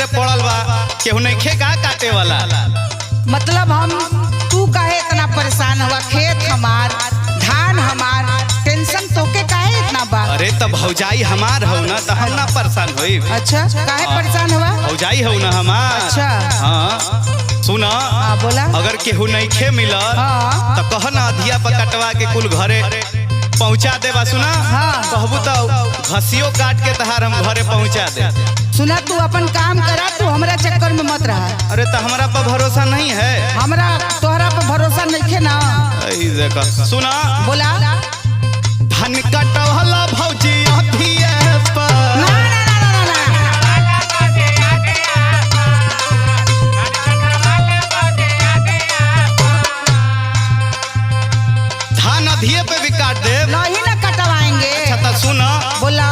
तरह पड़ल बा, केहू नहीं खे का काटे वाला। मतलब हम तू काहे इतना परेशान हुआ? खेत हमार, धान हमार, टेंशन तोके काहे इतना बा? अरे तब भौजाई हमार हो ना, तो हम ना परेशान होई। अच्छा काहे परेशान हुआ? भौजाई हो ना हमार। अच्छा हाँ सुना, बोला। अगर केहू नहीं खे मिला तो कह ना अधिया पर कटवा के कुल घरे पहुँचा देवा। सुना कहबू तो घसियो काट के तहार हम घरे पहुँचा दे। सुना तू अपन काम करा, तू हमरा चक्कर में मत रहा। अरे तो हमारा पर भरोसा नहीं है? हमरा तोहरा पर भरोसा नहीं है ना। सुना बोला। धन कटवला भौजी अधिया पर। धान अधिये पे भी काट दे। नहीं ना कटवाएंगे। अच्छा तो सुना। बोला।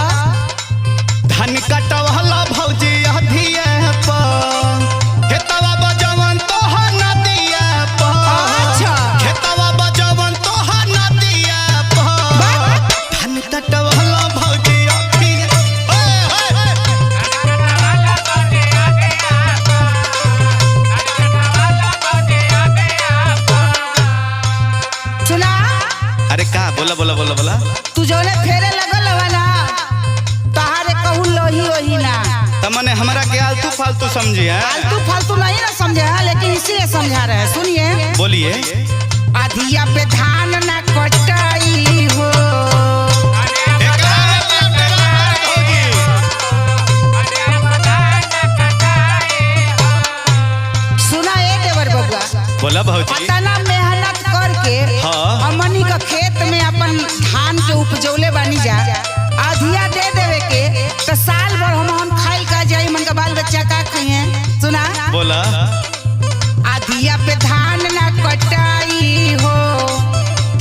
धन कटवला भौजी अधिये पर, खेतवा बजवन तोहर नदिया पर। अच्छा खेतवा बजवन तोहर नदिया पर, धन कटवला भौजी अधिये। सुना। अरे का बोला बोला बोला बोला। तू जोने फेरे लगल हवा ना, तहारे कहू लोही वही ना। तमने हमरा के आलतू फालतू समझी है? फालतू फालतू नहीं ना समझे है, लेकिन इसीलिए समझा रहे हैं। सुनिए। बोलिए। अधिया पे धान ना कटाई हो। सुना ए देवर बबुआ, बोला भौजी। इतना मेहनत करके हमनी का खेत में अपन धान के उपजौले बानी जा, अधिया दे देवे के तो साल भर हम खाई का जाई, मन का बाल बच्चा का खाइए। सुना। बोला। अधिया पे धान ना कटाई हो,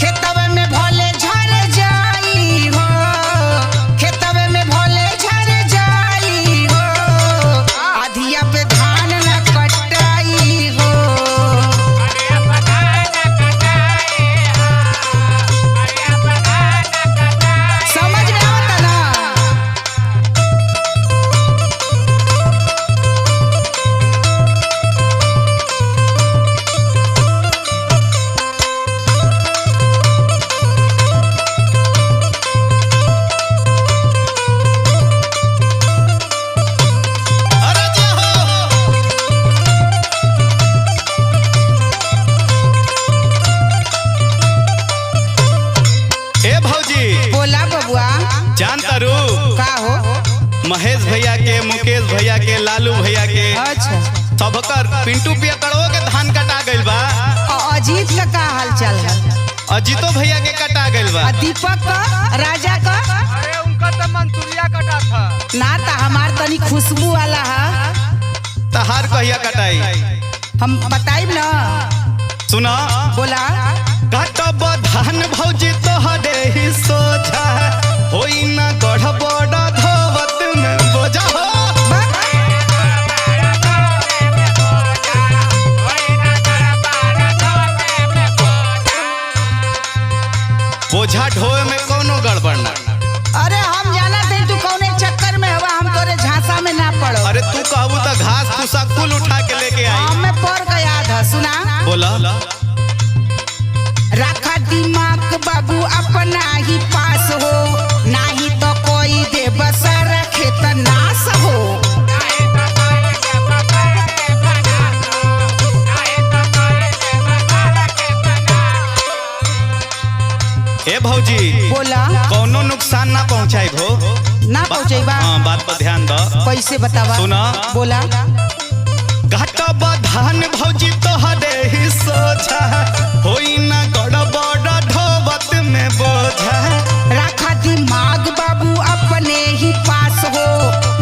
खेतवे में भोले झर जाई हो। खेतवे में भोले झर जाई हो, अधिया पे धान ना कटाई हो। समझ में आवता ना? अरे जी हो। ए भौजी। बोला बबुआ। जान तारू का हो? महेश भैया के, मुकेश भैया के, लालू भैया के, अच्छा सबकर पिंटू पियकड़ो के धान कटा गइल बा। अजीत का हाल चाल है? अजीतो भैया के कटा गइल बा। दीपक का, राजा का? अरे उनका तो मंसूरिया कटा था ना था, हमार तनी खुशबू वाला है। तहार कहिया कटाई? हम बताइब ना। सुना। बोला। कटब धान भौजी तोहरे ही सोझा, होई ना गढ़बड़ धोवत में बोझा हो। बोझा ढोए में कोनो गड़बड़ ना। अरे हम जाना थे तू कौन चक्कर में हवा, हम तोरे झांसा में ना पड़ो। अरे तू कहबू तो घास भूसा कुल उठा के लेके आई। हमें पड़ गया था। सुना। बोला। रखा दिमाग बाबू अपना ही पास हो, नहीं तो कोई दे बसर खेत नाश हो। ए भौजी। बोला। कोनो नुकसान ना पहुंचाई भो। ना पहुँचेबा? हाँ बात पर ध्यान दो। कैसे बतावा? सुना। बोला। घटब धान भौजी तोहरे ही सोझा, होई ना गड़बड़ ढोवत में बोझा। रखा दिमाग बाबू अपने ही पास हो,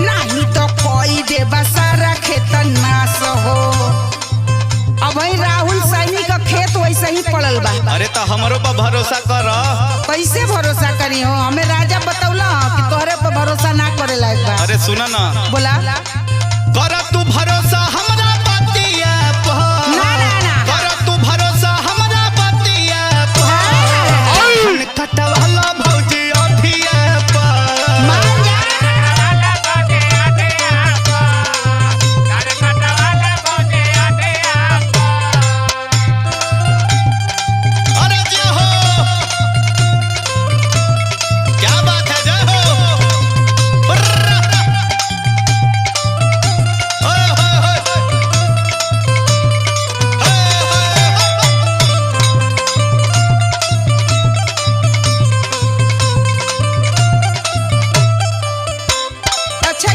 नहीं तो कोई दे बसर खेत नाश हो। अब राहुल सैनी का खेत वैसे ही पड़ल बा। अरे तो हमरो पर भरोसा कर। कैसे भरोसा करी हो? हमें राजा बतौला कि तोहरे पर भरोसा ना करे लायक बा। अरे सुना ना। बोला। कर तू भरोसा हमरा बतिया पर। ना ना ना। कर तू भरोसा हमरा बतिया पर। कटवाला भौजी अधिया पर। मान जा।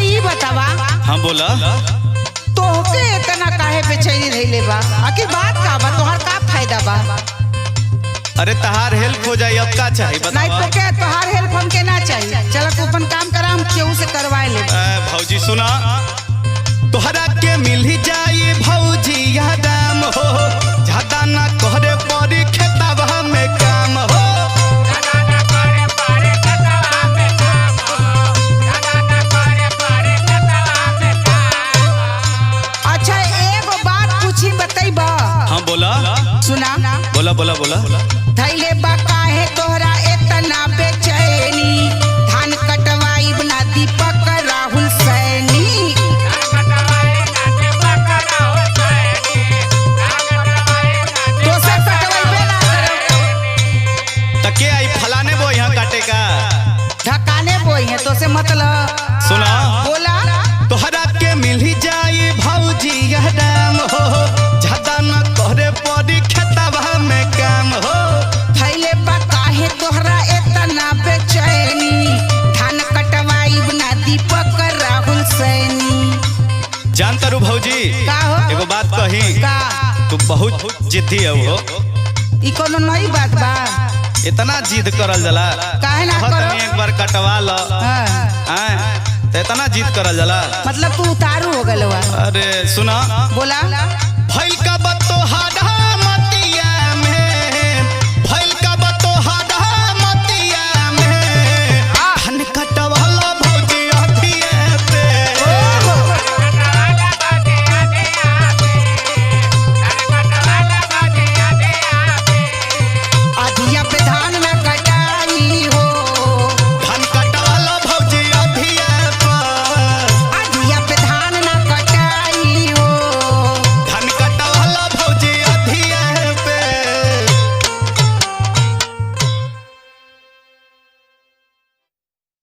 ये बतावा हाँ बोला। तोहके इतना काहे बेचैनी रहिले बा? आखिर बात का बा? तोहर का फायदा बा? अरे तहार हेल्प हो जाए, अब का चाहिए नहीं बतावा। तो क्या तोहार हेल्प हमके ना चाहिए। चल तू अपन काम करा, हम केहू से करवाए ले। भौजी सुना, तोहरा के मिल ही जाई भौजी यह दाम हो, ज्यादा ना करे पड़ी खेतवा में काम हो। अच्छा एगो बात पूछी बतैबा? हाँ बोला। सुना बोला बोला बोला। धैले बा काहे तोहरा इतना बेचैनी? धान कटवाई बना दीपक राहुल सैनी। तो से कटवाइबे ना करो। तके आई फलाने बो यहाँ काटे का। ढकाने बोई है तो से मतलब। सुना बोला तोहरा के मिल ही जाई भौजी यह दाम हो, ज्यादा न करे पड़ी खेतवा में काम हो। धैले बा काहे तोहरा इतना बेचैनी? धान कटवाई बना दीपक राहुल सैनी। जानता रू भौजी, का हो? एगो बात कही, का तू बहुत जिद्दी है हो। ई कोनो नई बात बा? इतना जिद करल जला, काहे ना कहत करो? नहीं एक बार कटवा लो। हाँ। तो इतना जिद करल जला। मतलब तू उतारू हो गलवा। अरे सुना बोला भइल का बतो हाडा